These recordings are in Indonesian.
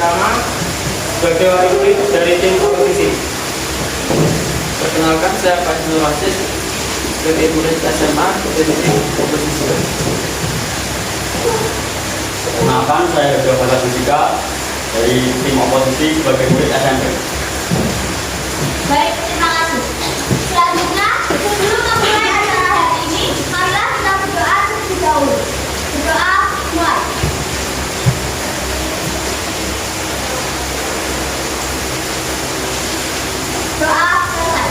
pertama sebagai wakil murid dari tim kompetisi. Perkenalkan, saya Fazlul Rasis sebagai murid SMA dari tim kompetisi. Perkenalkan, saya Yoga Fata Fisika dari tim oposisi sebagai murid SMP. Baik, terima kasih. Selanjutnya, sebelum memulai acara hari ini, marilah kita berdoa terlebih dahulu. Berdoa mulai. Doa selesai.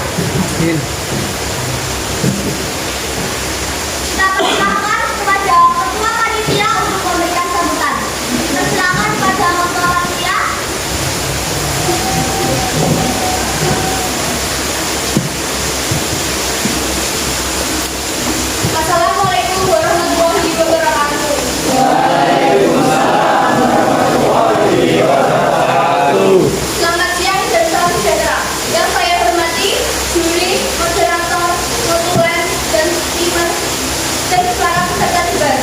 Kita persilakan kepada ketua panitia untuk memberikan sambutan. Persilakan kepada ketua panitia. Assalamualaikum warahmatullahi wabarakatuh. Waalaikumsalam warahmatullahi wabarakatuh. Selamat siang dan salam sejahtera. Yang saya hormati juri, moderator, konsulen, dan timer, dan para peserta debat,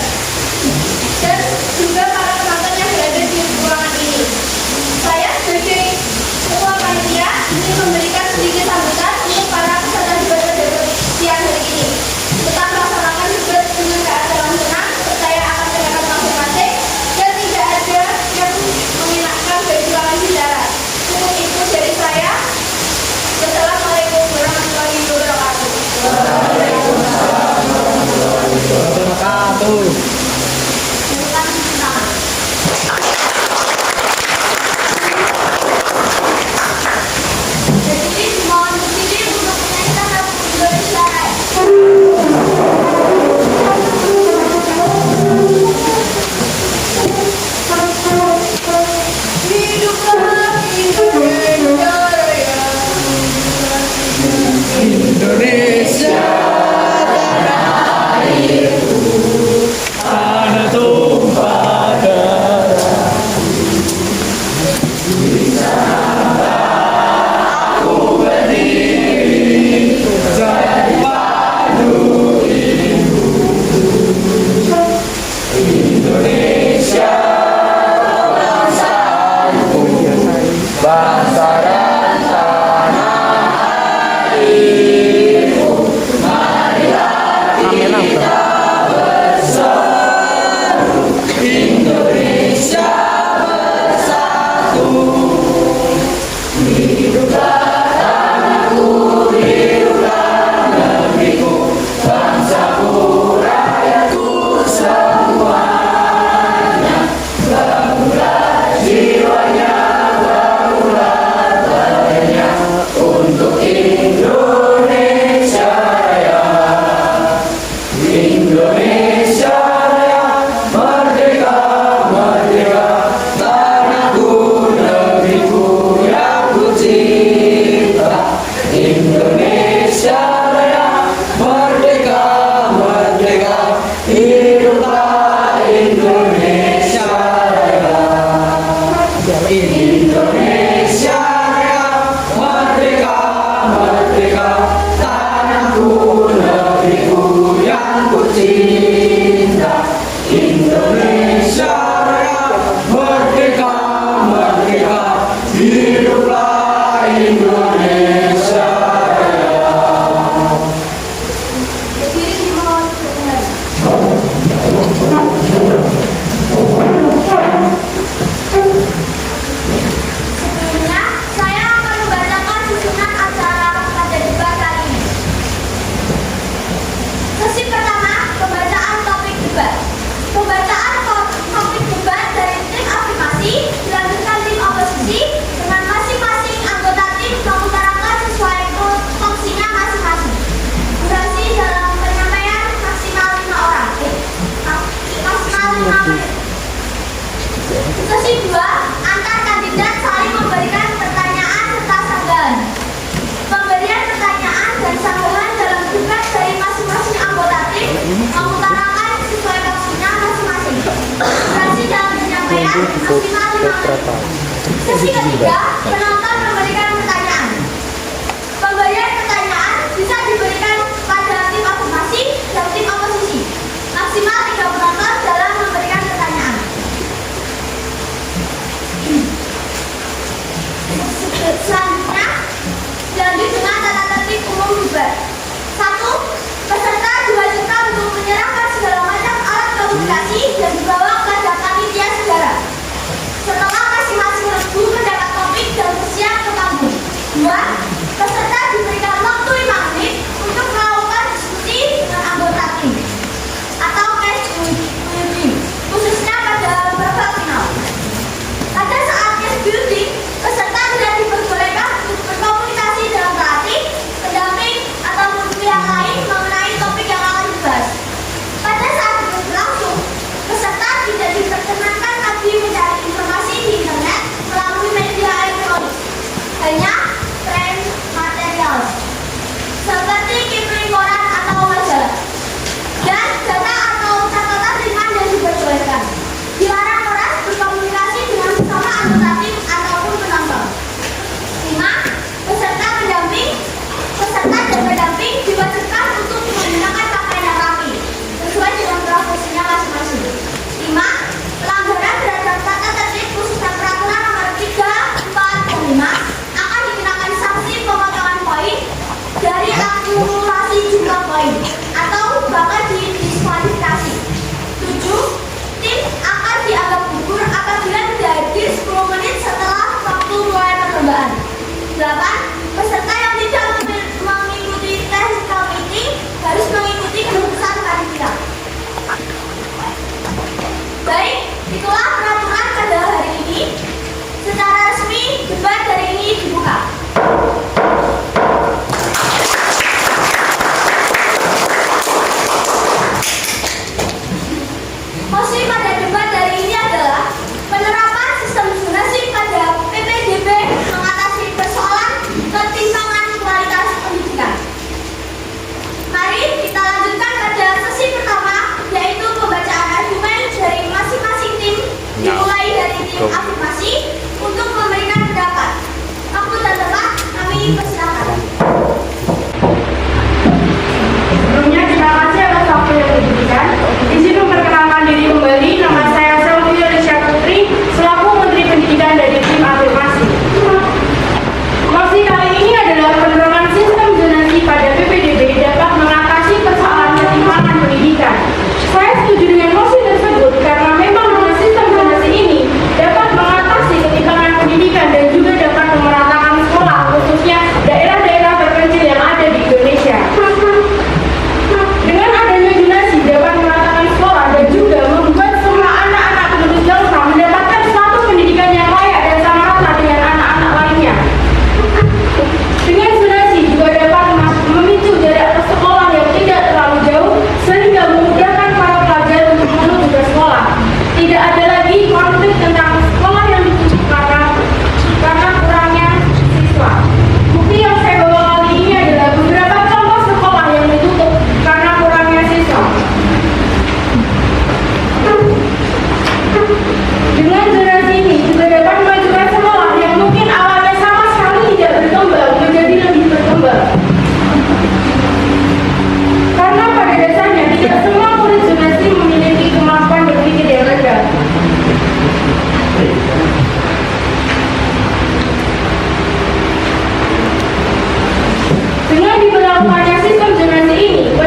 dan juga para penonton yang berada di ruangan ini. Saya sebagai ketua panitia ingin memberikan sedikit sambutan untuk para peserta debat pada siang hari ini. Tetap melaksanakan debat dengan keadaan tenang, percaya akan pendapat masing-masing, dan tidak ada yang mengenakan baju lawan bicara. Cukup itu dari saya. Wassalamualaikum warahmatullahi wabarakatuh. Waalaikumsalam warahmatullahi wabarakatuh. Bukan tangan. Jadi mohon berdiri untuk menyanyikan lagu Indonesia Raya. Hiduplah Indonesia Raya. Indonesia tanah airku, tanah tumpah darah. Di sana aku berdiri jadi padu ibu. Indonesia bangsaku, bangsa dan tanah airku. Marilah kita bersatu, Indonesia bersatu. Hiduplah tanahku, hiduplah negeriku, bangsaku, rakyatku semuanya. Bangunlah jiwanya, bangunlah badannya untuk Indonesia Raya. Indonesia Raya, merdeka, merdeka, tanahku, negeriku yang ku cinta. Indonesia Raya, merdeka, merdeka, hiduplah Indonesia Raya. Indonesia Raya, merdeka, merdeka, tanahku, negeriku yang ku cinta. Indonesia Raya, merdeka, merdeka, hiduplah Indonesia Raya. Berdiri mohon berkenan. Sebelumnya, saya akan membacakan susunan acara pada debat kali ini. Sesi pertama, pembacaan topik debat. Pembacaan topik debat dari tim afirmasi dilanjutkan tim oposisi dengan masing-masing anggota tim mengutarakan sesuai fungsinya masing-masing. Durasi dalam penyampaian maksimal 5 orang. Maksimal 5 menit. Sesi 2, antar kandidat saling memberikan pertanyaan serta sanggahan. Pemberian pertanyaan dan sanggahan dalam debat dari masing-masing anggota tim mengutarakan sesuai fungsinya masing-masing. Durasi dalam penyampaian maksimal 5 menit. Sesi ketiga, penonton memberikan pertanyaan. Pemberian pertanyaan bisa diberikan pada tim afirmasi dan tim oposisi. Maksimal 3 penonton dalam memberikan pertanyaan.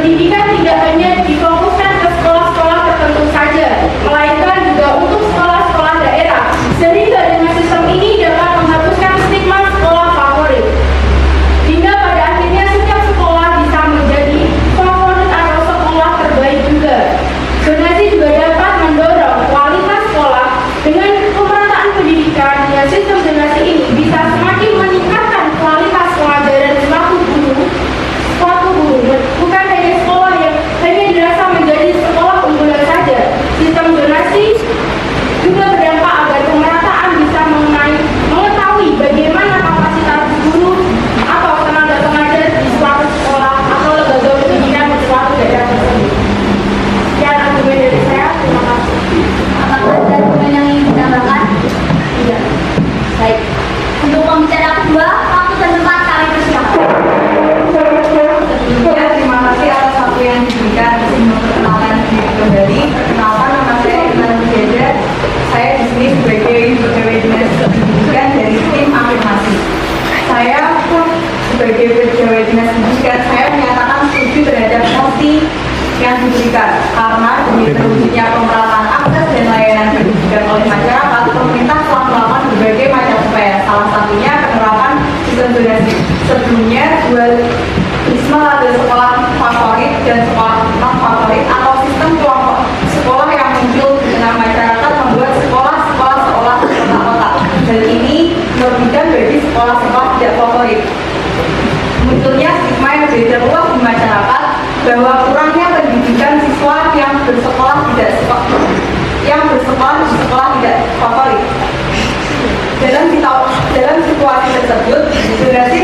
Pendidikan tidak hanya difokuskan ke sekolah-sekolah tertentu saja, melainkan juga untuk sekolah-sekolah daerah, sehingga dengan sistem ini dapat menghapuskan stigma sekolah favorit. Hingga pada akhirnya setiap sekolah bisa menjadi favorit atau sekolah terbaik juga. Zonasi juga dapat mendorong kualitas sekolah. Dengan pemerataan pendidikan dengan sistem zonasi ini bisa semakin meningkatkan kualitas pelajaran suatu guru, bukan hanya sekolah yang hanya dirasa menjadi sekolah unggulan saja. Sistem zonasi juga berdampak agar pemerataan bisa mengetahui bagaimana kapasitas guru atau tenaga pengajar di suatu sekolah atau lembaga pendidikan di suatu daerah tersebut. Sekian argumen dari saya. Terima kasih. Apakah ada argumen yang ingin ditambahkan? Tidak. Baik. Untuk pembicara kedua, waktu dan tempat kami persilakan. Sebelumnya, terima kasih atas waktu yang diberikan untuk memperkenalkan diri kembali. Perkenalkan, nama saya Iman Mujaja. Saya di sini sebagai pegawai dinas pendidikan dari tim afirmasi. Saya pun sebagai pegawai dinas pendidikan, saya menyatakan setuju terhadap mosi yang diberikan karena demi terwujudnya pemerataan akses dan layanan pendidikan oleh masyarakat, pemerintah telah melakukan berbagai macam upaya. Salah satunya penerapan sistem zonasi. Sebelumnya, dualisme ada sekolah favorit dan sekolah non favorit atau sistem kelompok sekolah yang muncul di tengah masyarakat membuat sekolah-sekolah seolah terkotak-kotak. Hal ini merugikan bagi sekolah-sekolah tidak favorit. Munculnya stigma yang beredar luas di masyarakat bahwa kurangnya pendidikan siswa yang bersekolah di sekolah tidak favorit. Dalam situasi tersebut, zonasi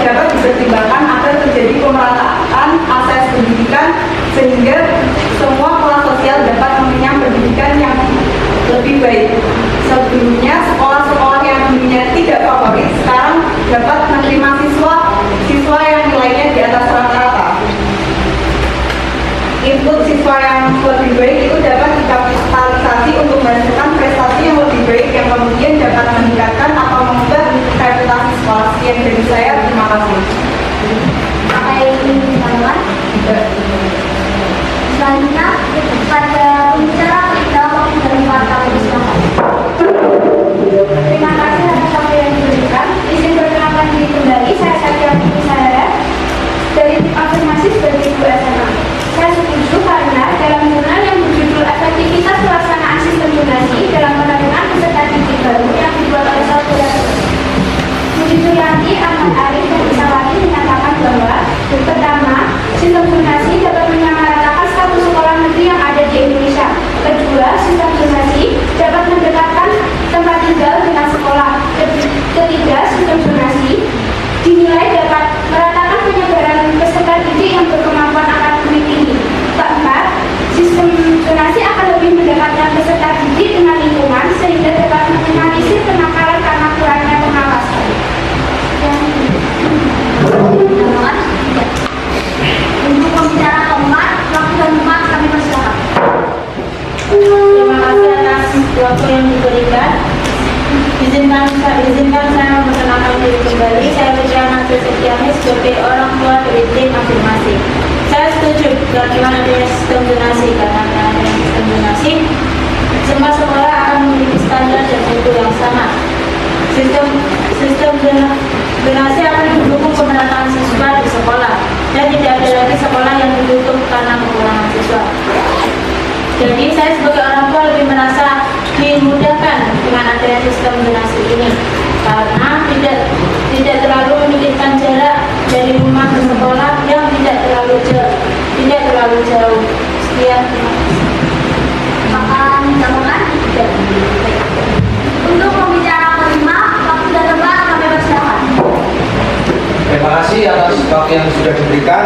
dapat dipertimbangkan agar terjadi pemerataan akses pendidikan sehingga semua kelas sosial dapat mengenyam pendidikan yang lebih baik. Sebelumnya, sekolah-sekolah yang dulunya tidak favorit sekarang dapat menerima siswa yang nilainya di atas rata-rata. Input siswa yang lebih baik itu dapat dikapitalisasi untuk menghasilkan prestasi yang lebih baik yang kemudian dapat meningkatkan atau mengubah reputasi sekolah. Sekian dari saya, terima kasih. Apa yang ingin ditambahkan? Selanjutnya, pada pembicara ketiga, waktu dan tempat kami persilakan. Terima kasih atas waktu yang diberikan. Izin perkenalkan diri kembali, saya Satya Pusara dari tim afirmasi sebagai guru SMA. Saya setuju karena dalam jurnal yang berjudul Efektivitas Pelaksanaan Sistem Zonasi dalam Penerimaan Peserta Didik Baru yang dibuat oleh Saudara Budi Suyanti, Ahmad Arif, dan Isawati menyatakan bahwa pertama, sistem zonasi dapat menyamaratakan status sekolah negeri yang ada di Indonesia. Kedua, sistem zonasi dapat mendekatkan tempat tinggal dengan sekolah. Ketiga, sistem zonasi dinilai dapat meratakan penyebaran peserta didik yang berkemampuan akademik tinggi. Keempat, sistem zonasi akan lebih mendekatkan peserta didik dengan lingkungan sehingga dapat meminimalisir kenakalan karena kurangnya pengawasan. Ditambahkan? Tidak. Untuk pembicara keempat, waktu dan tempat kami persilakan. Terima kasih atas waktu yang diberikan. Izinkan saya memperkenalkan diri kembali. Saya Luciana Setiani sebagai orang tua dari tim afirmasi. Saya setuju dengan adanya sistem zonasi karena dengan adanya sistem zonasi, semua sekolah akan memiliki standar dan mutu yang sama. Sistem zonasi akan mendukung pemerataan siswa di sekolah dan tidak ada lagi sekolah yang ditutup karena kekurangan siswa. Jadi saya sebagai orang tua lebih merasa dimudahkan dengan adanya sistem zonasi ini karena tidak terlalu menyulitkan jarak dari rumah ke sekolah yang tidak terlalu jauh. Sekian. Apakah ditambahkan? Tidak. Baik. Untuk pembicara kelima, waktu dan tempat kami persilakan. Terima kasih atas waktu yang sudah diberikan.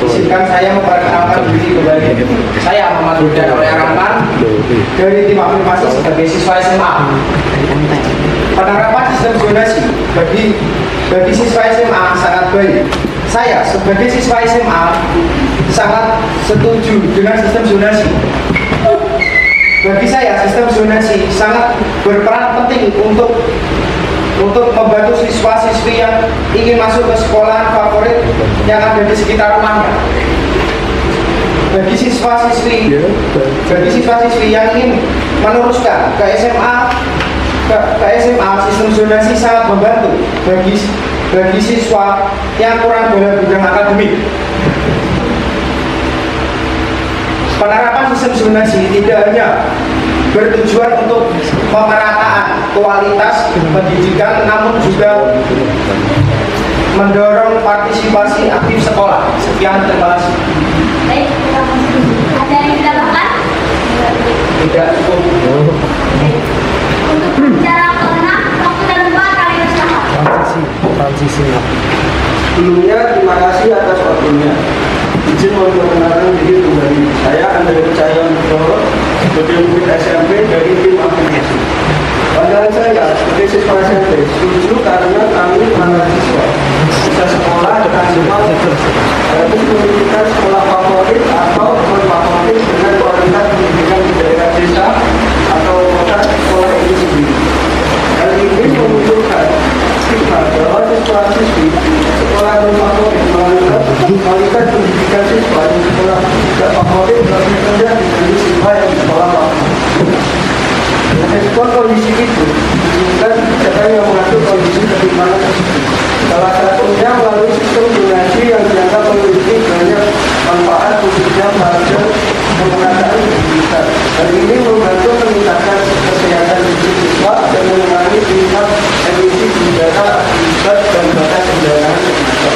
Izinkan saya memperkenalkan diri kembali. Saya Muhammad Rudan oleh Rahman dari tim afirmasi sebagai siswa SMA. Penerapan sistem zonasi bagi siswa SMA sangat baik. Saya sebagai siswa SMA sangat setuju dengan sistem zonasi. Bagi saya sistem zonasi sangat berperan penting untuk membantu siswa-siswi yang ingin masuk ke sekolah favorit yang ada di sekitar rumahnya. Bagi siswa-siswi yang ingin meneruskan ke SMA, sistem zonasi sangat membantu bagi siswa yang kurang dalam bidang akademik. Penerapan sistem zonasi tidak hanya bertujuan untuk pemerataan kualitas pendidikan, namun juga mendorong partisipasi aktif sekolah. Sekian, terima kasih. Baik, ada yang ditambahkan? Tidak cukup. Untuk bicara keenam, waktu dan tempat kali bersama. Transisi. Sebelumnya, terima kasih atas waktunya. Izin memperkenalkan diri kembali. Saya Andre Cahyono Nugroho, sebagai murid SMP dari tim aplikasi. Pandangan saya sebagai siswa SMP setuju karena kami mahasiswa bisa sekolah tanpa harus memiliki sekolah favorit atau non-favorit dengan kualitas pendidikan di daerah desa atau kota sekolah itu sendiri. Hal ini memunculkan stigma bahwa siswa-siswi sekolah non-favorit kualitas pendidikan siswa di sekolah tidak favorit lebih rendah dibanding siswa yang di sekolah favorit. Respon kondisi itu diinginkan kebijakan yang mengatur kondisi ketimpangan tersebut. Salah satunya melalui sistem zonasi yang dianggap memiliki banyak manfaat khususnya pada pemerataan pendidikan. Hal ini membantu meningkatkan kesehatan siswa dan mengurangi tingkat emisi udara akibat dan batas kendaraan bermotor.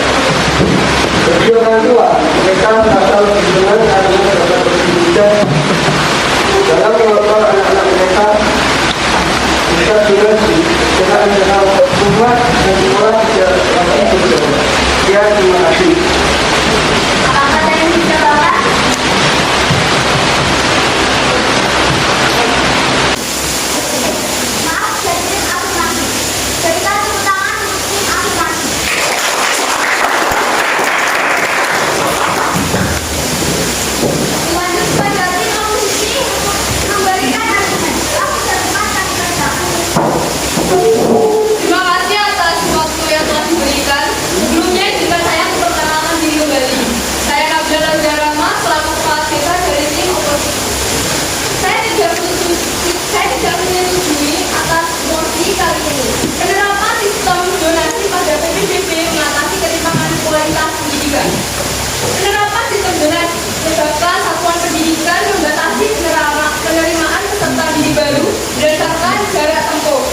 Bagi orang tua, mereka merasa lebih senang karena dapat berpendidikan dalam mengelola anak-anak mereka bisa zonasi dengan antara rumah dan sekolah tidak sampai berjauh. Ya, terima kasih. Apakah ada yang ditambahkan? Maaf, jadi tim afirmasi. Berikan tepuk tangan untuk tim afirmasi. Dilanjutkan dari oposisi untuk memberikan argumen. Waktu dan tempat kami persilakan. Terima kasih atas waktu yang telah diberikan. Sebelumnya izinkan saya memperkenalkan diri kembali. Saya Nabila Rama selaku kepala desa dari tim oposisi. Saya tidak menyetujui atas mosi kali ini. Penerapan sistem zonasi pada PPDB mengatasi ketimpangan kualitas pendidikan. Penerapan sistem zonasi menyebabkan satuan pendidikan membatasi penerimaan peserta didik baru berdasarkan jarak tempuh,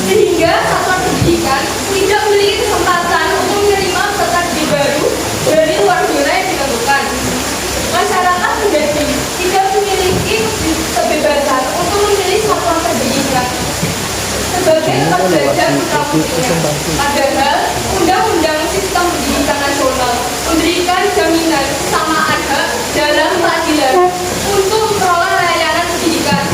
sehingga satuan pendidikan tidak memiliki kesempatan untuk menerima peserta didik baru dari luar zona yang ditentukan. Masyarakat menjadi tidak memiliki kebebasan untuk memilih satuan pendidikan sebagai tempat belajar putra-putrinya. Padahal Undang-Undang Sistem Pendidikan Nasional memberikan jaminan kesamaan hak dalam peradilan untuk memperoleh layanan pendidikan.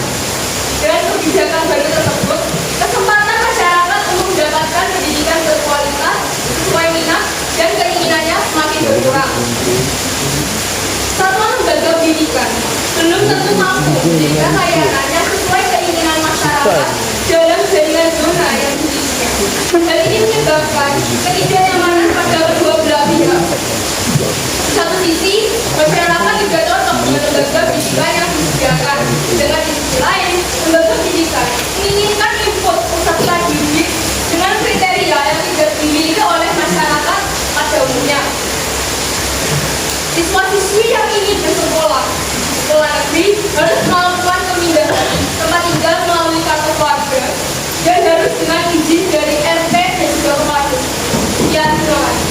Dengan kebijakan baru tersebut, kesempatan masyarakat untuk mendapatkan pendidikan berkualitas sesuai minat dan keinginannya semakin berkurang. Satuan lembaga pendidikan belum tentu mampu memberikan layanannya sesuai keinginan masyarakat dalam jaringan zona yang dimilikinya. Hal ini menyebabkan ketidaknyamanan pada kedua belah pihak. Di satu sisi, masyarakat juga cocok dengan lembaga pendidikan yang disediakan. Dengan di sisi lain, lembaga pendidikan menginginkan input peserta didik dengan kriteria yang tidak dimiliki oleh masyarakat pada umumnya. Siswa-siswi yang ingin bersekolah di sekolah negeri harus melakukan pemindahan tempat tinggal melalui kartu keluarga dan harus dengan izin dari RT dan juga kepala. Ya, terima kasih.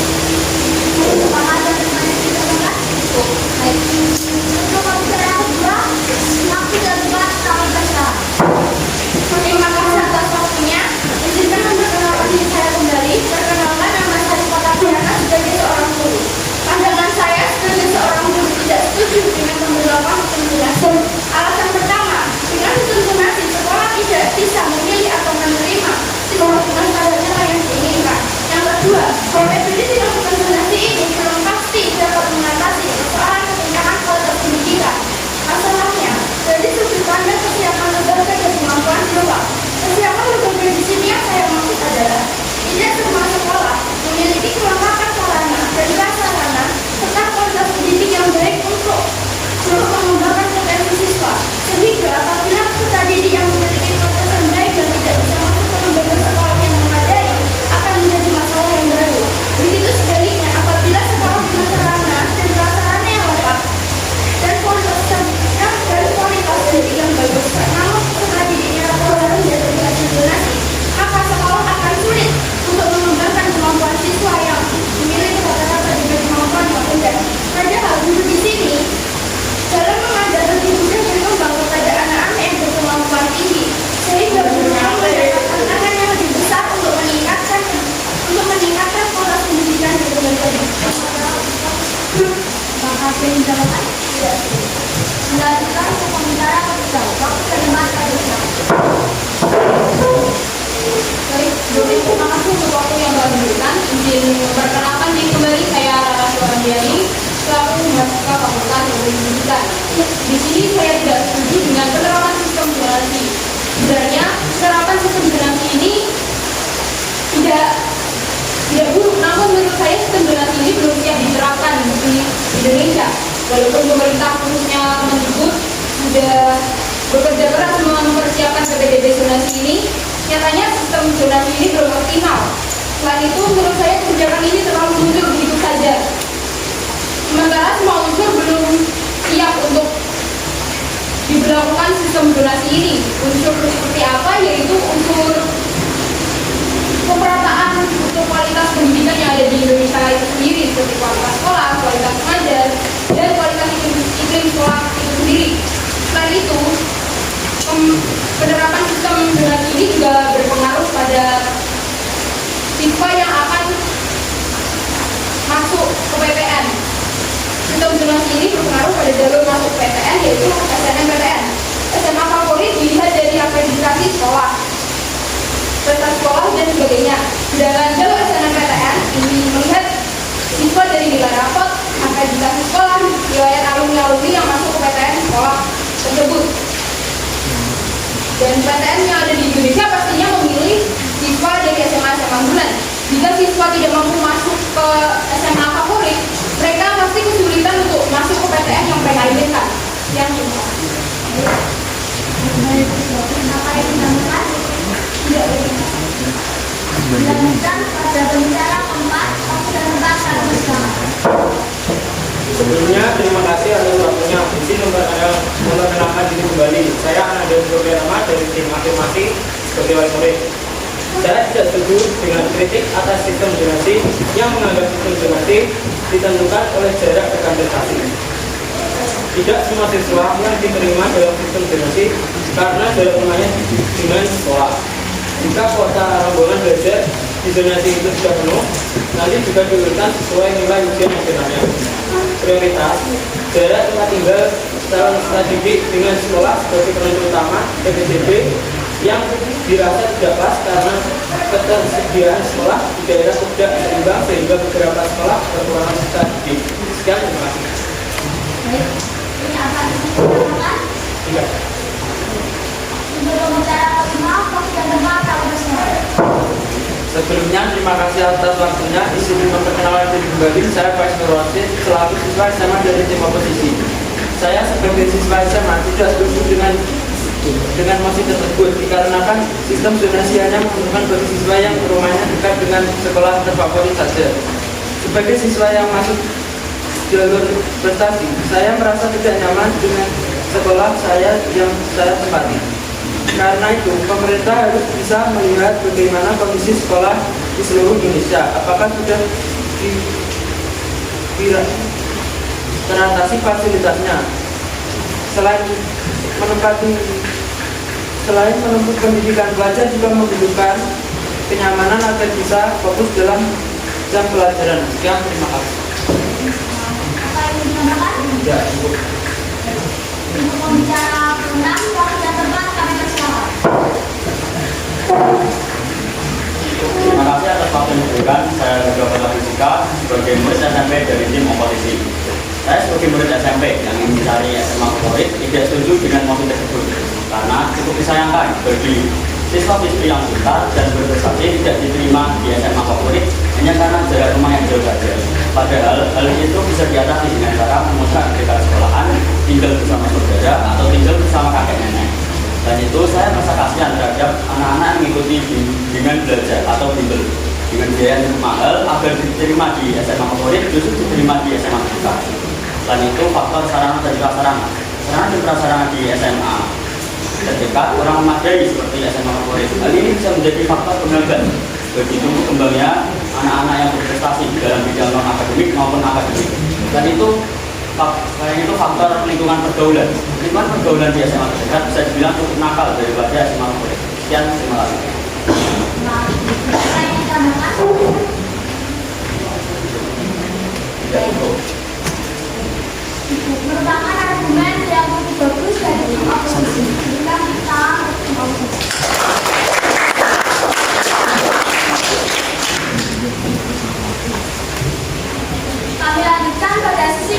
Apakah ada teman yang ditambahkan? Baik. Untuk pembicaraan kedua, waktu dan tempat kami persilakan. Terima kasih dilanjutkan untuk pembicara ketiga. Waktu dan tempat habiskan. Baik, Doni, terima kasih untuk waktu yang telah diberikan. Izin memperkenalkan diri kembali, saya Rara Suwandiani, selaku mahasiswa Fakultas Ilmu Pendidikan. Di sini saya tidak setuju dengan penerapan sistem zonasi. Sebenarnya penerapan sistem zonasi ini tidak buruk, namun menurut saya sistem zonasi ini belum siap diterapkan di Indonesia. Walaupun pemerintah khususnya Kemendikbud sudah bekerja keras mempersiapkan PPDB zonasi ini, nyatanya sistem zonasi ini belum optimal. Selain itu, menurut saya kebijakan ini terlalu muncul begitu saja. Sementara semua unsur belum siap untuk diberlakukan sistem zonasi ini. Unsur seperti apa? Yaitu unsur pemerataan untuk kualitas pendidikan yang ada di Indonesia itu sendiri, seperti kualitas sekolah, kualitas pengajar, dan kualitas iklim sekolah itu sendiri. Selain itu, penerapan sistem zonasi ini juga berpengaruh pada siswa yang akan masuk ke PTN. Sistem zonasi ini berpengaruh pada jalur masuk PTN, yaitu SNMPTN. SMA favorit dilihat dari akreditasi sekolah, prestasi sekolah, dan sebagainya. Sedangkan jalur SNMPTN ini melihat siswa dari nilai rapot, akreditasi sekolah, riwayat alumni-alumni yang masuk ke PTN sekolah tersebut. Dan PTN yang ada di Indonesia pastinya memilih siswa dari SMA-SMA unggulan. Jika siswa tidak mampu masuk ke SMA favorit, mereka pasti kesulitan untuk masuk ke PTN yang mereka inginkan. Yang Apa yang dinamakan? Dilanjutkan pada pembicara keempat. Waktu dan tempat habiskan. Sebelumnya, terima kasih atas waktunya. Izin memperkenalkan diri kembali. Saya Ananda Suryatma dari tim afirmasi sebagai wali murid. Saya tidak setuju dengan kritik atas sistem zonasi yang menganggap sistem zonasi ditentukan oleh jarak dekat prestasi. Tidak semua siswa yang diterima dalam sistem zonasi karena jarak rumahnya dengan sekolah. Jika kuota rombongan belajar di zonasi itu sudah penuh, nanti juga diurutan sesuai nilai ujian nasionalnya. Prioritas jarak tempat tinggal calon peserta didik dengan sekolah sebagai penentu utama PPDB yang dirasa tidak pas karena ketersediaan sekolah di daerah tidak seimbang sehingga beberapa sekolah kekurangan peserta didik. Sekian, terima kasih. Baik, ini akan dilakukan. Tiga. Untuk pembicara kelima, waktu dan tempat habiskan. Sebelumnya, terima kasih atas waktunya. Izin memperkenalkan diri kembali. Saya Faiz Nurwasi, selaku siswa SMA dari tim oposisi. Saya sebagai siswa SMA tidak setuju dengan mosi tersebut dikarenakan sistem zonasi hanya menguntungkan bagi siswa yang rumahnya dekat dengan sekolah terfavorit saja. Sebagai siswa yang masuk jalur prestasi, saya merasa tidak nyaman dengan sekolah saya yang saya tempati. Karena itu, pemerintah harus bisa melihat bagaimana kondisi sekolah di seluruh Indonesia. Apakah sudah teratasi fasilitasnya? Selain menempuh pendidikan, pelajar juga membutuhkan kenyamanan agar bisa fokus dalam jam pelajaran. Sekian, terima kasih. Apa yang dinamakan? Tidak, cukup. Untuk pembicara keenam, waktu dan tempat kami persilakan. Terima kasih atas waktu yang diberikan. Saya Rega Bala Fisika sebagai murid SMP dari tim oposisi. Saya sebagai murid SMP yang ingin mencari SMA favorit tidak setuju dengan mosi tersebut karena cukup disayangkan bagi siswa-siswi yang pintar dan berprestasi tidak diterima di SMA favorit hanya karena jarak rumah yang jauh saja. Padahal hal itu bisa diatasi dengan cara memutuskan dekat sekolahan, tinggal bersama saudara atau tinggal bersama kakek nenek. Dan itu saya merasa kasihan terhadap anak-anak yang mengikuti dengan belajar atau bimbel dengan biaya yang mahal agar diterima di SMA favorit justru diterima di SMA terbuka. Selain itu faktor sarana dan prasarana. Sarana dan prasarana di SMA terdekat kurang memadai seperti SMA favorit. Hal ini bisa menjadi faktor penghambat bagi tumbuh kembangnya anak-anak yang berprestasi dalam bidang non akademik maupun akademik. Dan itu selain itu faktor lingkungan pergaulan. Lingkungan pergaulan di SMA terdekat bisa dibilang cukup nakal daripada SMA favorit. Sekian, terima kasih. Apa yang dinamakan? Tidak cukup. Merupakan argumen yang cukup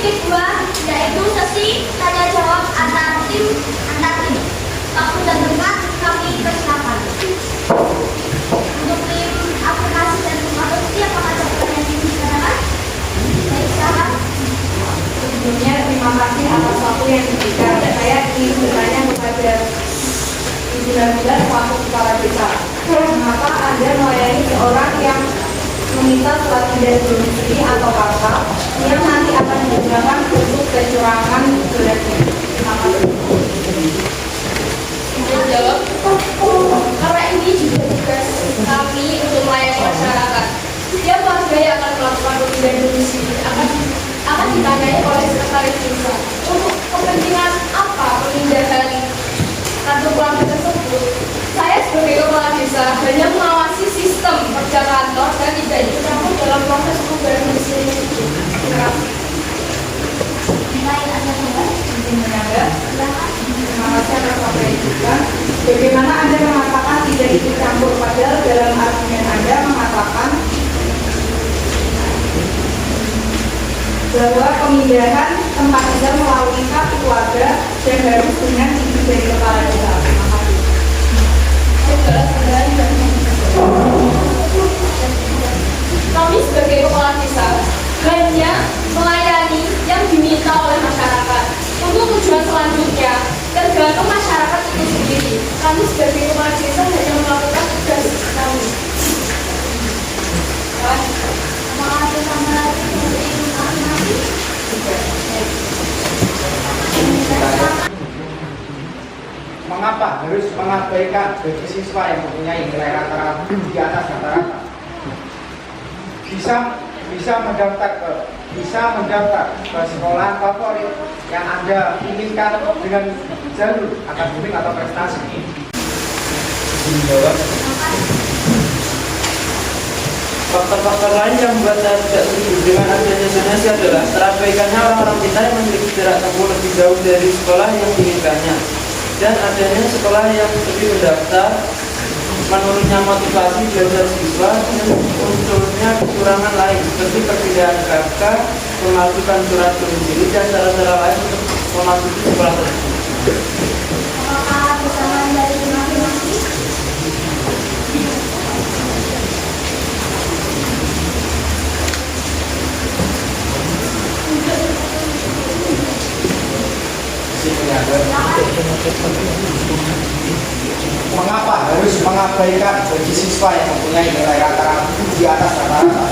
unit 2 yaitu sesi tanya jawab antar tim. Waktu dan tempat kami persilakan. Untuk tim aplikasi dan tim adopsi, apakah ada pertanyaan yang dibicarakan? Baik, silakan. Sebelumnya terima kasih atas waktu yang diberikan. Saya ingin bertanya kepada Ibu Nabila selaku kepala desa. Mengapa Anda melayani seorang yang meminta surat tidak domisili atau KK yang nanti akan digunakan untuk kecurangan donasi? Terima kasih. Menjawab, karena ini juga tugas kami untuk melayani masyarakat. Setiap warga yang akan melakukan pemindahan domisili akan ditanyai oleh sekretaris desa untuk kepentingan apa pemindahan kartu keluarga tersebut. Saya sebagai kepala desa hanya mengawasi sistem kerja kantor dan tidak ikut campur dalam proses perubahan domisili itu. Terima kasih. Baik, ada tambahan? Izin menangga. Silakan. Terima kasih atas waktu yang diberikan. Bagaimana Anda mengatakan tidak ikut campur, padahal dalam argumen Anda mengatakan bahwa pemindahan tempat tinggal melalui kartu keluarga dan harus dengan izin dari kepala desa. Terima kasih. Kami sebagai kepala desa hanya melayani yang diminta oleh masyarakat. Untuk tujuan selanjutnya tergantung masyarakat itu sendiri. Kami sebagai kepala desa hanya melakukan tugas kami. Apakah ada tambahan dari tim afirmasi? Mengapa harus mengabaikan bagi siswa yang mempunyai nilai rata-rata di atas rata-rata? Bisa mendaftar ke sekolah favorit yang Anda inginkan dengan jalur akademik atau prestasi. Menjawab. Faktor-faktor lain yang membuat saya tidak setuju dengan adanya zonasi adalah terabaikannya orang-orang kita yang memiliki jarak tempuh lebih jauh dari sekolah yang diinginkannya, dan adanya sekolah yang lebih mendaftar, menurunnya motivasi belajar siswa, dan munculnya kekurangan lain seperti perbedaan kakak, memasukkan surat domisili, dan cara-cara lain untuk memasuki sekolah tersebut. Apakah ada tambahan dari tim afirmasi? Mengapa harus mengabaikan bagi siswa yang mempunyai nilai rata-rata di atas rata-rata?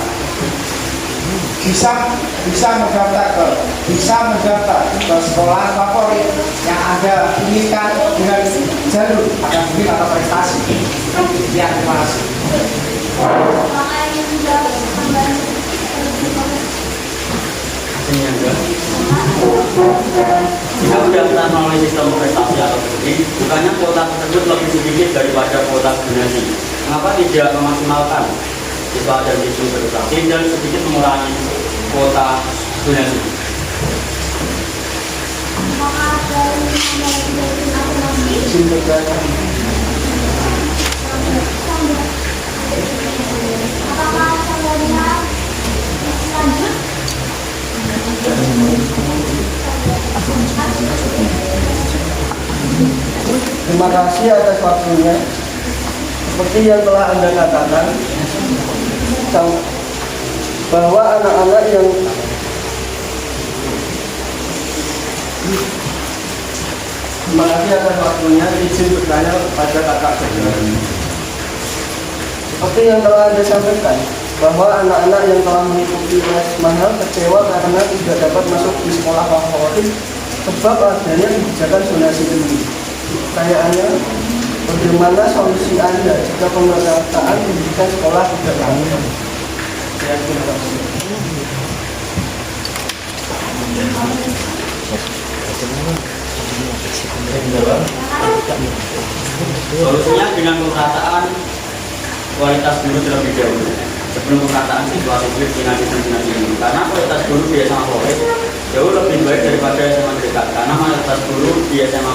Bisa mendaftar ke sekolah favorit yang Anda inginkan dengan jalur akademik atau prestasi. Ya, terima kasih. Apakah yang menjawab tambahan Jika mendaftar melalui sistem prestasi atau studi, bukannya kuota tersebut lebih sedikit daripada kuota donasi. Mengapa tidak memaksimalkan siswa dan siswi berprestasi dan sedikit mengurangi kuota donasi? apakah dari tim afirmasi? Izin bertanya. Apakah tambahannya lanjut? Terima kasih atas waktunya. Seperti yang telah Anda katakan, bahwa anak-anak yang terima kasih atas waktunya. Izin bertanya kepada kakak saya. Seperti yang telah Anda sampaikan, bahwa anak-anak yang telah mengikuti les mahal kecewa karena tidak dapat masuk di sekolah favorit sebab adanya kebijakan zonasi ini. Pertanyaannya, bagaimana solusi Anda jika pemerataan pendidikan sekolah tidak lancar? Terima kasih. Solusinya dengan pemerataan kualitas guru terlebih dahulu sebelum pemerataan situasi sulit dengan sistem ini. Karena kualitas guru di SMA favorit jauh lebih baik daripada SMA dekat. Karena kualitas guru di SMA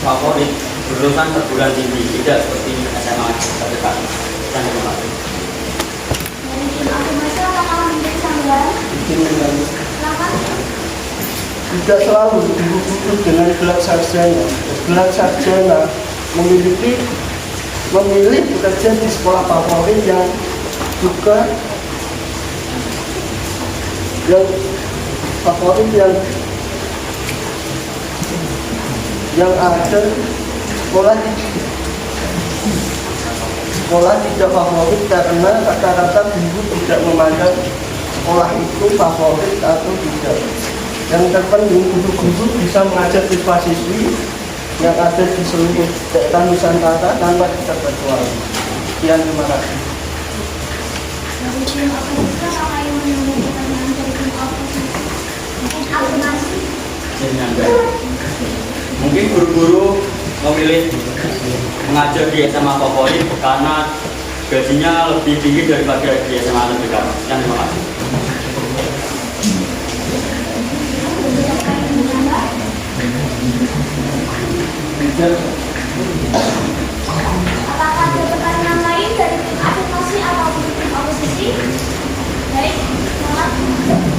favorit berlulusan perguruan tinggi, tidak seperti SMA terdekat. Terima kasih. Dari tim afirmasi apakah menjadi tambahan? Izin mengganggu. Silakan. tidak selalu dihubungkan dengan gelar sarjana. Gelar sarjana memilih bekerja di sekolah favorit yang juga favorit yang ada sekolah tidak favorit karena rata-rata guru tidak memandang sekolah itu favorit atau tidak. Yang terpenting, guru-guru bisa mengajar siswa-siswi yang ada di seluruh daerah Nusantara tanpa terkecuali. Sekian, terima kasih. Dari tim oposisi, apakah yang menunggu pertanyaan dari tim oposisi? Afirmasi. Mungkin guru-guru memilih mengajar di SMA favorit karena gajinya lebih tinggi daripada di SMA terdekat. Sekian, terima kasih. Apakah ada pertanyaan lain dari tim afirmasi atau tim oposisi? Baik, selamat.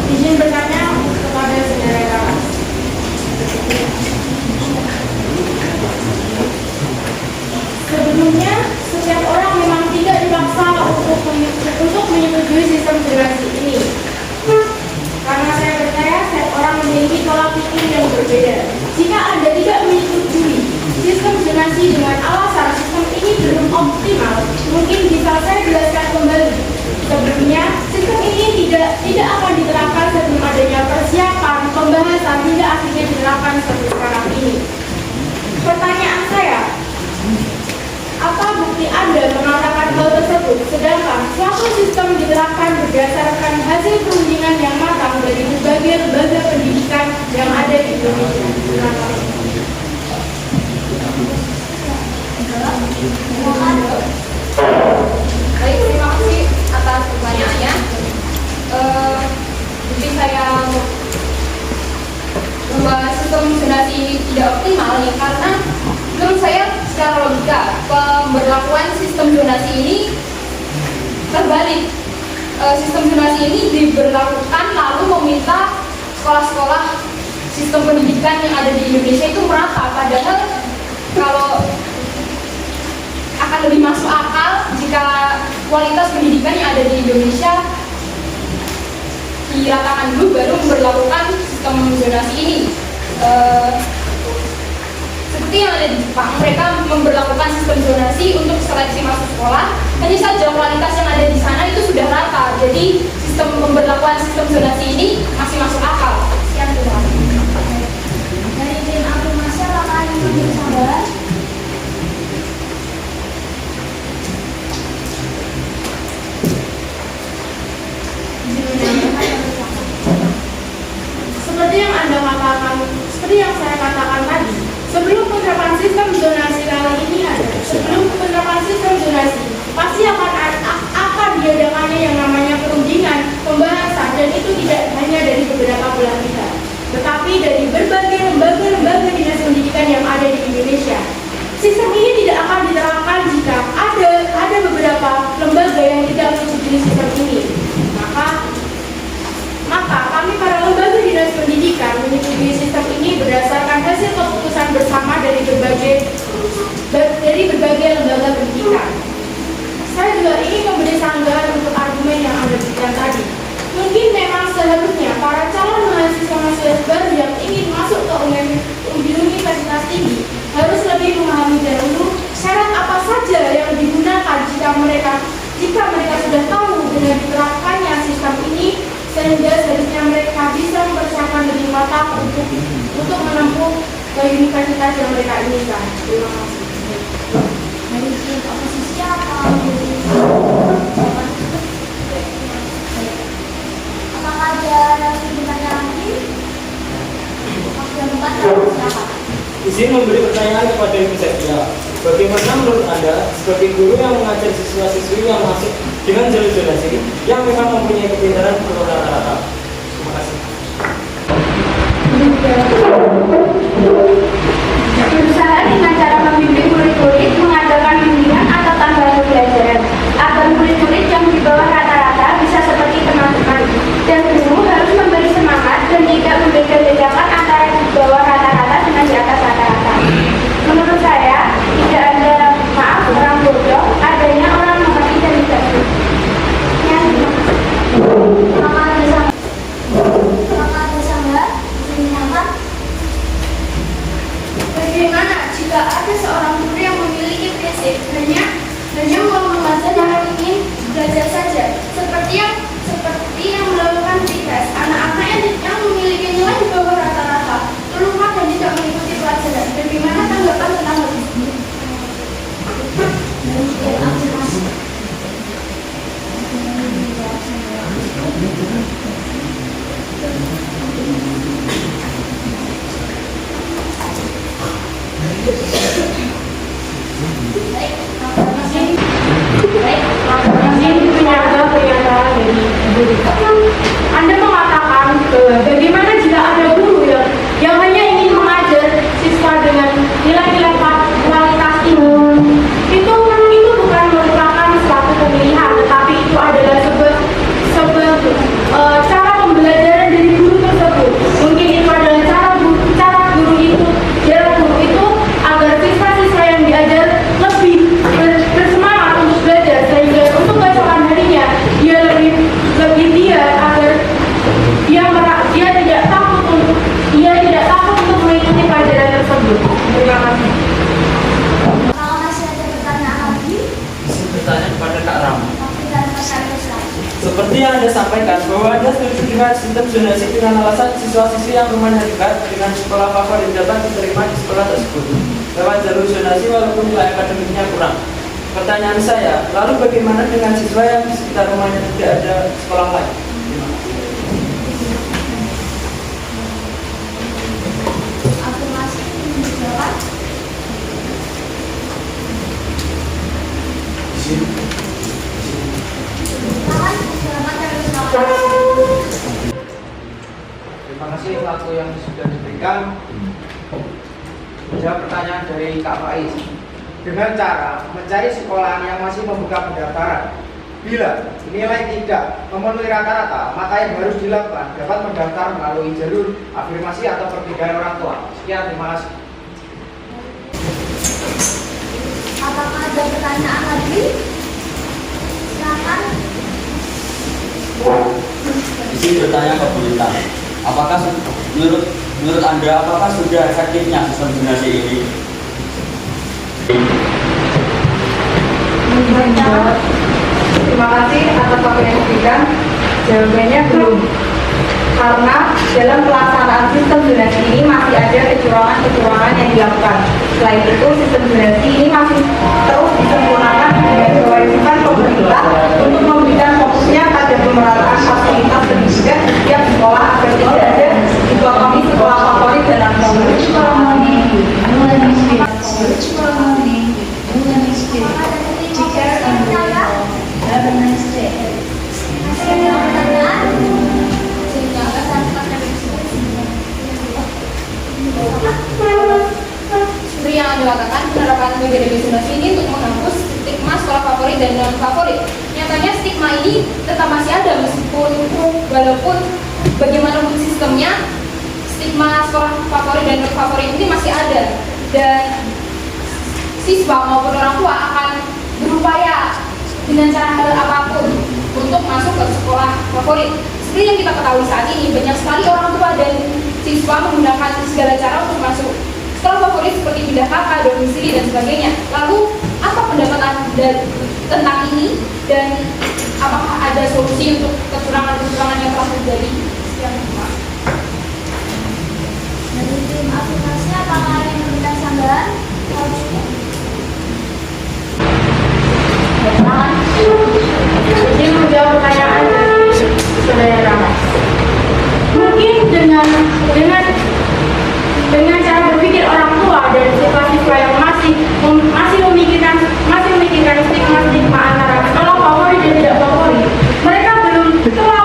Izin bertanya kepada saudara kelas. Sebelumnya, setiap orang memang tidak dipaksa untuk menyetujui sistem zonasi ini. Karena saya percaya setiap orang memiliki pola pikir yang berbeda. Jika Anda tidak menyetujui sistem zonasi dengan alasan sistem ini belum optimal, mungkin bisa saya jelaskan kembali. Sebelumnya, sistem ini tidak akan diterapkan sebelum adanya persiapan, pembahasan, hingga akhirnya diterapkan seperti sekarang ini. Pertanyaan saya, apa bukti Anda mengatakan hal tersebut, sedangkan suatu sistem diterapkan berdasarkan hasil perundingan yang matang dari berbagai lembaga pendidikan yang ada di Indonesia? Terima kasih. Baik, terima kasih atas pertanyaannya. Jadi saya membahas sistem zonasi ini tidak optimal nih, karena menurut saya secara logika pemberlakuan sistem zonasi ini terbalik. Sistem zonasi ini diberlakukan lalu meminta sekolah-sekolah sistem pendidikan yang ada di Indonesia itu merata, padahal kalau akan lebih masuk akal jika kualitas pendidikan yang ada di Indonesia diratakan dulu baru memberlakukan sistem zonasi ini. Seperti yang ada di Jepang, mereka memberlakukan sistem zonasi untuk seleksi masuk sekolah. Hanya saja kualitas yang ada di sana itu sudah rata, jadi sistem pemberlakuan sistem zonasi ini masih masuk akal. Sekian, terima kasih. Dari tim afirmasi, apakah yang menjadi sabar? Seperti yang saya katakan tadi, sebelum penerapan sistem zonasi kali ini pasti akan diadakannya yang namanya perundingan, pembahasan, dan itu tidak hanya dari beberapa belah pihak, tetapi dari berbagai lembaga dinas pendidikan yang ada di Indonesia. Sistem ini tidak akan diterapkan jika ada beberapa lembaga yang tidak menyetujui sistem ini. Maka kami para lembaga dinas pendidikan menyetujui sistem ini berdasarkan hasil keputusan bersama dari berbagai lembaga pendidikan. Saya juga ingin memberi sanggahan untuk argumen yang Anda berikan tadi. Mungkin memang seharusnya para calon mahasiswa baru yang ingin masuk ke universitas tinggi harus lebih memahami dahulu syarat apa saja yang digunakan jika mereka sudah tahu dengan diterapkannya sistem ini, sehingga seharusnya mereka bisa mempersiapkan lebih matang untuk menempuh ke universitas yang mereka inginkan. Terima kasih. Dari tim oposisi atau apakah ada lagi pertanyaan lagi? Waktu yang tepat, silakan. Izin memberi pertanyaan kepada Ibu Setia. Bagaimana menurut Anda sebagai guru yang mengajar siswa-siswi yang masuk dengan jalur zonasi yang memang mempunyai kepintaran rata-rata? Terima kasih. Berusaha dengan cara membimbing murid-murid mengadakan bimbingan atau tambahan pembelajaran agar murid-murid yang di bawah rata-rata bisa seperti teman-teman, dan guru harus memberi semangat dan tidak membeda-bedakan antara Anda mengatakan bagaimana jika ada guru yang hanya ingin mengajar siswa dengan nilai-nilai kualitas ini? Itu bukan merupakan suatu pemilihan, tetapi itu adalah sebuah cara pembelajaran dari guru tersebut. Mungkin itu adalah cara guru itu agar siswa-siswa yang diajar lebih bersemangat untuk belajar, sehingga untuk keesokan harinya dia lebih giat agar dia tidak takut untuk mengikuti pelajaran tersebut. Terima kasih. Kalau masih ada pertanyaan lagi, Bertanya kepada Kak Ram. dan masyarakat lagi. Seperti yang Anda sampaikan bahwa Anda setuju dengan sistem zonasi dengan alasan siswa-siswi yang rumahnya dekat dengan sekolah favorit dapat diterima di sekolah tersebut lewat jalur zonasi walaupun nilai akademiknya kurang. Pertanyaan saya, lalu bagaimana dengan siswa yang di sekitar rumahnya tidak ada sekolah lain? Afirmasi menjawab. Silakan, selamat Terima kasih waktu yang sudah diberikan. Menjawab pertanyaan dari Kak Faiz. Dengan cara mencari sekolahan yang masih membuka pendaftaran. Bila nilai tidak memenuhi rata-rata, maka yang harus dilakukan dapat mendaftar melalui jalur afirmasi atau perpindahan orang tua. Sekian, terima kasih. Apakah ada pertanyaan lagi? Silakan. Izin bertanya ke Bu Lita, apakah menurut Anda apakah sudah efektifnya sistem zonasi ini? Terima kasih atas waktu yang diberikan. Jawabannya belum. Karena dalam pelaksanaan sistem zonasi ini masih ada kecurangan-kecurangan yang dilakukan. Selain itu, sistem zonasi ini masih terus disempurnakan dengan kewajiban pemerintah untuk memberikan fokusnya pada pemerataan fasilitas pendidikan setiap sekolah agar tidak ada dikotomi sekolah favorit dan non-favorit. Seperti yang Anda katakan, penerapan PPDB zonasi ini untuk menghapus stigma sekolah favorit dan non favorit. Nyatanya stigma ini tetap masih ada walaupun bagaimanapun sistemnya, stigma sekolah favorit dan non favorit ini masih ada, dan siswa maupun orang tua akan berupaya dengan cara hal apapun untuk masuk ke sekolah favorit. Seperti yang kita ketahui saat ini, banyak sekali orang tua dan siswa menggunakan segala cara untuk masuk sekolah favorit seperti pindah kakak, domisili, dan sebagainya. Lalu, apa pendapat Anda tentang ini, dan apakah ada solusi untuk kecurangan-kecurangan yang telah terjadi? Sekian, Pak. Dari tim afirmasi, apakah ada yang memberikan tambahan? Ini menjawab pertanyaan dari saudara Rama. Mungkin dengan cara berpikir orang tua dan siswa-siswa yang masih memikirkan stigma antara sekolah favorit dan tidak favorit, mereka belum telah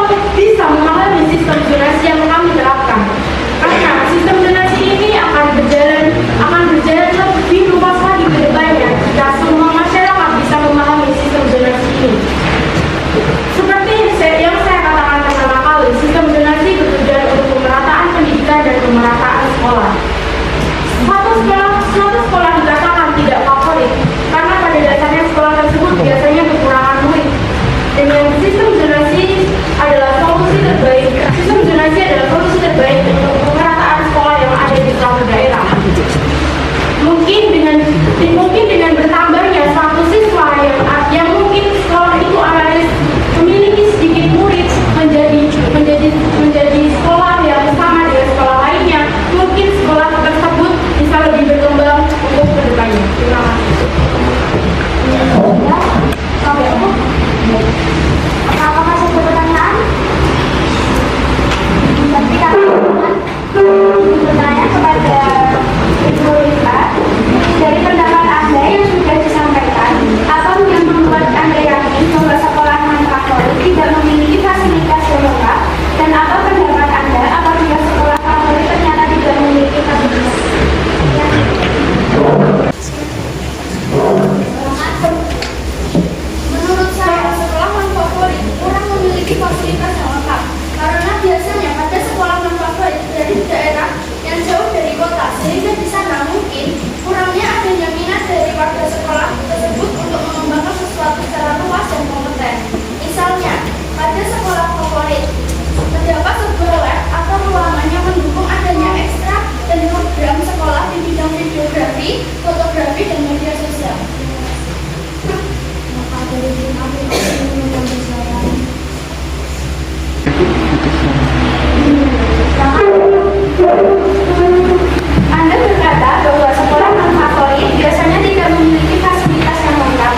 Anda berkata bahwa sekolah non-favorit biasanya tidak memiliki fasilitas yang lengkap.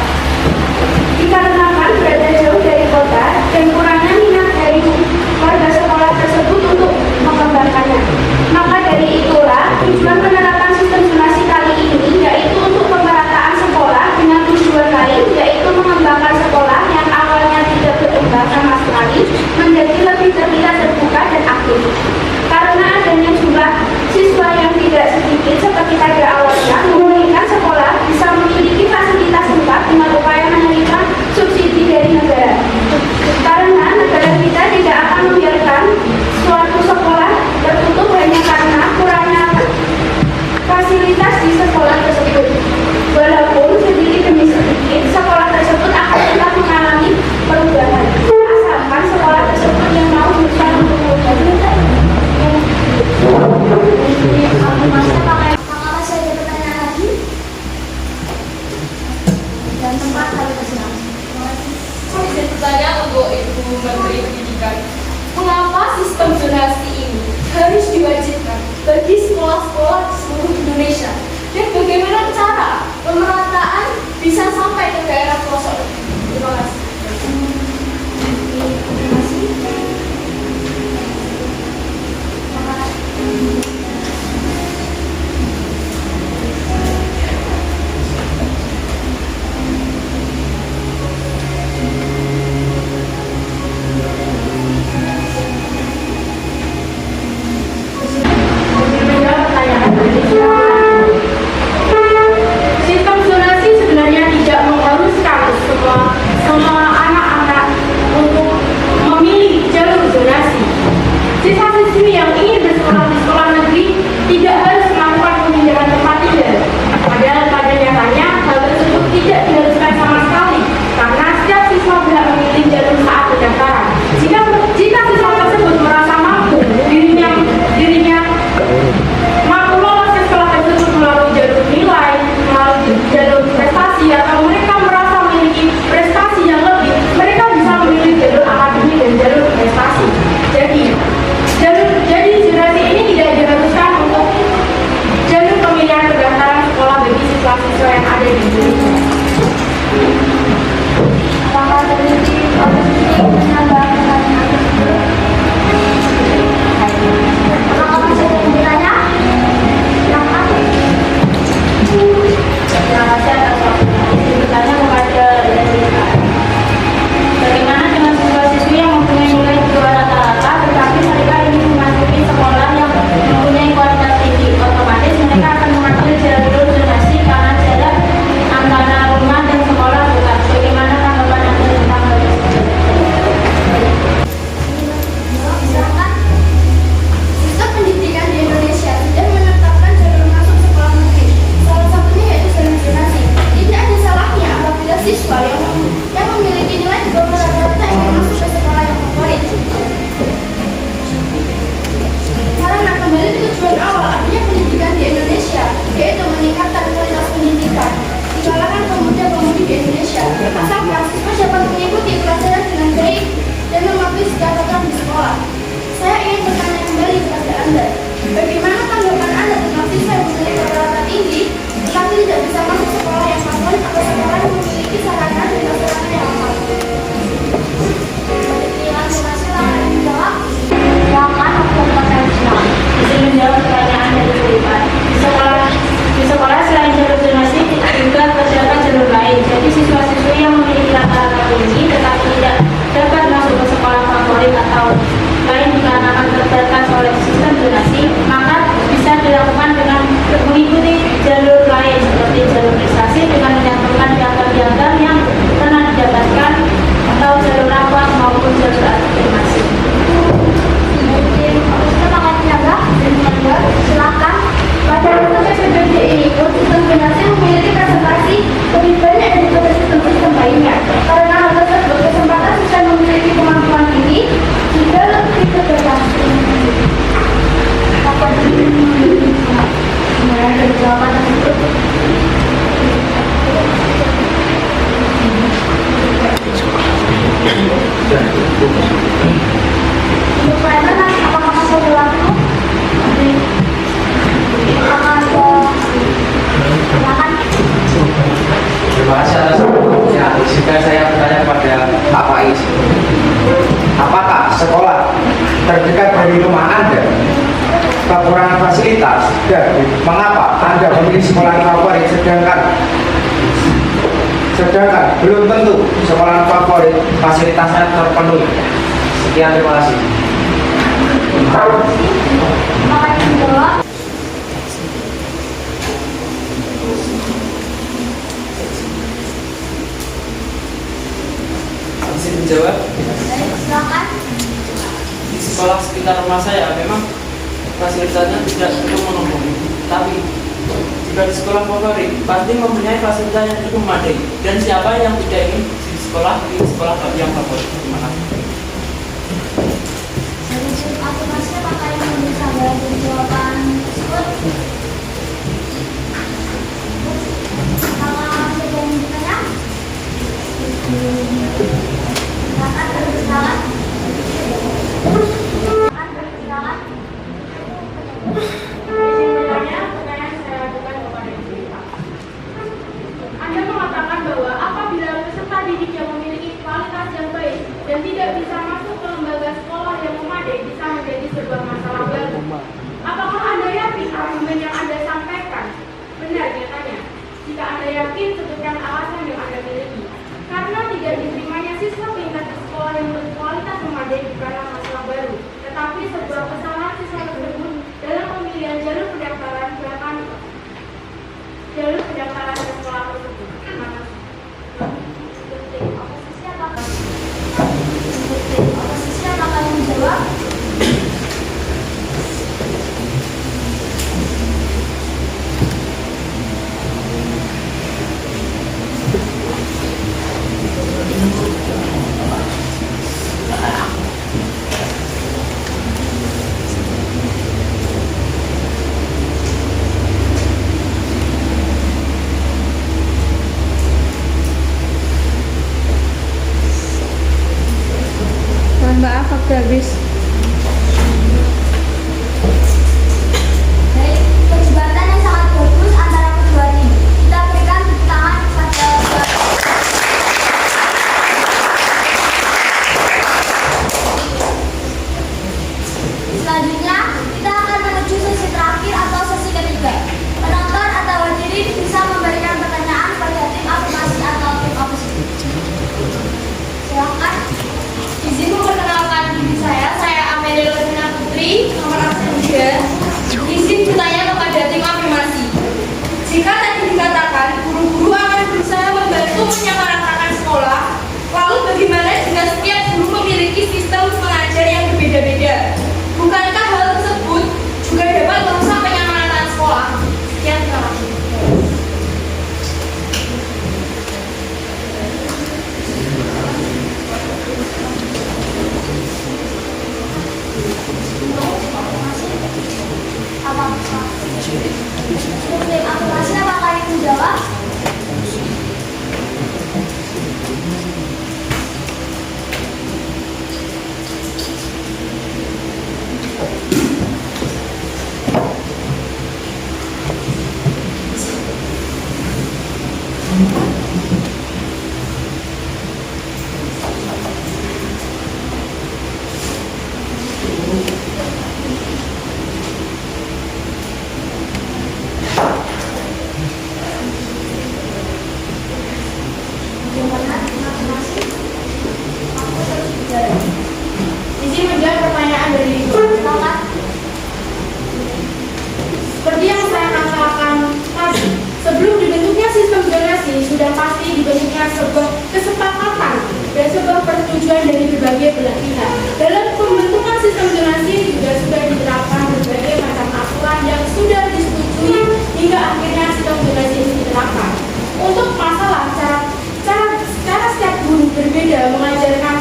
Dikarenakan berada jauh dari kota dan kurangnya minat dari warga sekolah tersebut untuk mengembangkannya. Maka dari itulah tujuan penerapan sistem zonasi kali ini yaitu untuk pemerataan sekolah dengan tujuan lain yaitu mengembangkan sekolah yang awalnya tidak berkembang sama sekali menjadi lebih terlihat terbuka dan aktif. Karena adanya jumlah siswa yang tidak sedikit seperti pada awalnya memungkinkan sekolah bisa memiliki fasilitas lengkap dengan upaya menerima subsidi dari negara. Karena negara kita tidak akan membiarkan suatu sekolah tertutup hanya karena kurangnya fasilitas di sekolah tersebut. Walaupun sedikit demi sedikit sekolah tersebut akan tetap mengalami perubahan. Asalkan sekolah tersebut yang mau berusaha untuk mengubah. Apakah masih ada pertanyaan lagi? Dan tempat kami bersiap. Saya izin bertanya untuk Ibu Menteri Pendidikan. Mengapa sistem zonasi ini harus diwajibkan bagi sekolah-sekolah di seluruh Indonesia? Dan bagaimana cara pemerataan bisa sampai ke daerah pelosok? Terima kasih. Sistem zonasi sebenarnya tidak mengharuskan Mengapa Anda memilih sekolah favorit sedangkan belum tentu sekolah favorit fasilitasnya terpenuhi? Sekian, terima kasih. Akan menjawab. Izin menjawab. Silakan. Di sekolah sekitar rumah saya memang fasilitasnya tidak cukup memenuhi, tapi jika di sekolah favorit pasti mempunyai fasilitas yang cukup memadai. Dan siapa yang tidak ingin di sekolah yang favorit? Terima kasih. Sebelum afirmasi, apakah yang bisa bantu jawaban tersebut? Kalau sudah yang ditanya, silakan berbicara. Anda mengatakan bahwa apabila peserta didik yang memiliki kualitas yang baik dan tidak bisa masuk ke lembaga sekolah yang memadai bisa menjadi sebuah masalah baru. Apakah Anda yakin argumen yang Anda sampaikan benar nyatanya? Jika Anda yakin, sebutkan alasan yang Anda miliki. Karena tidak diterimanya siswa tingkat di sekolah yang berkualitas memadai bukanlah masalah baru, tetapi sebuah kesalahan siswa tersebut dalam pemilihan jalur pendaftaran ke sekolah tersebut. Terima kasih. Oposisi apakah yang menjawab? Mohon maaf, waktu habis. Baik, perdebatan yang sangat bagus antara kedua tim. Kita berikan tepuk tangan kepada kedua. Selanjutnya, kita akan menuju sesi terakhir atau sesi ketiga. Penonton atau hadirin bisa memberikan pertanyaan pada tim afirmasi atau tim oposisi. Silakan. Izin memperkenalkan diri saya Amelia Lorena Putri, nomor absen 3. Izin bertanya kepada tim afirmasi. Jika tadi dikatakan guru-guru akan berusaha membantu menyamaratakan sekolah, lalu bagaimana jika setiap guru memiliki sistem mengajar yang berbeda-beda? Bukankah hal tersebut juga dapat merusak penyamaratan sekolah? Sekian, terima kasih. Tim afirmasi apakah yang menjawab? Bagaimana tim afirmasi? Aku terus bicara. Izin menjawab pertanyaan dari Ibu. Silakan. Seperti yang saya katakan tadi, sebelum dibentuknya sistem zonasi sudah pasti dibentuknya sebuah kesepakatan dan sebuah persetujuan dari berbagai belah pihak. Dalam pembentukan sistem zonasi juga sudah diterapkan berbagai macam aturan yang sudah disetujui hingga akhirnya sistem zonasi ini diterapkan. Untuk masalah cara setiap guru berbeda mengajarkan,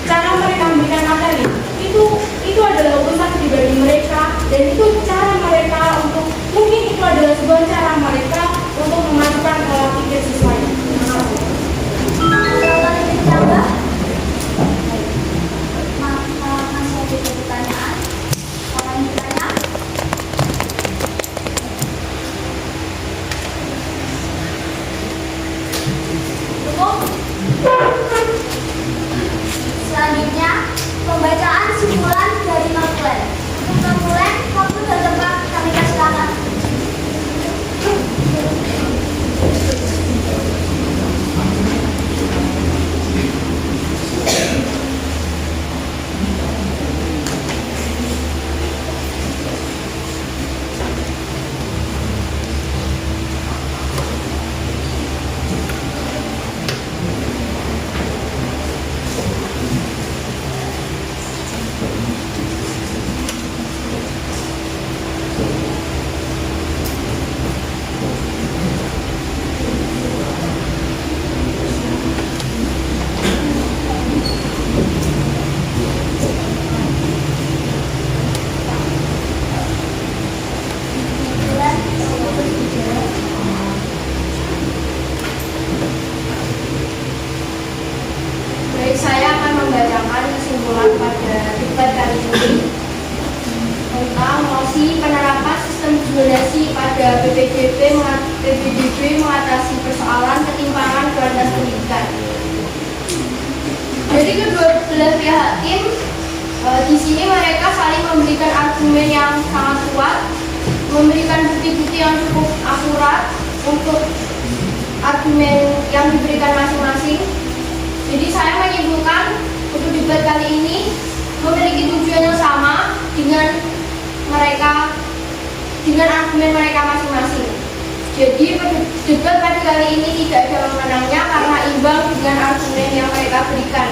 cara mereka memberikan materi, itu adalah urusan pribadi mereka, dan itu cara mereka untuk, mungkin itu adalah sebuah cara mereka untuk memajukan pola pikir siswanya. Terima kasih. Jawaban PBDB mengatasi persoalan ketimpangan kualitas pendidikan. Jadi kedua belah pihak hakim di sini mereka saling memberikan argumen yang sangat kuat, memberikan bukti-bukti yang cukup akurat untuk argumen yang diberikan masing-masing. Jadi saya menyimpulkan untuk debat kali ini memiliki tujuan yang sama dengan argumen mereka masing-masing. Jadi debat pada kali ini tidak ada pemenangnya karena imbang dengan argumen yang mereka berikan.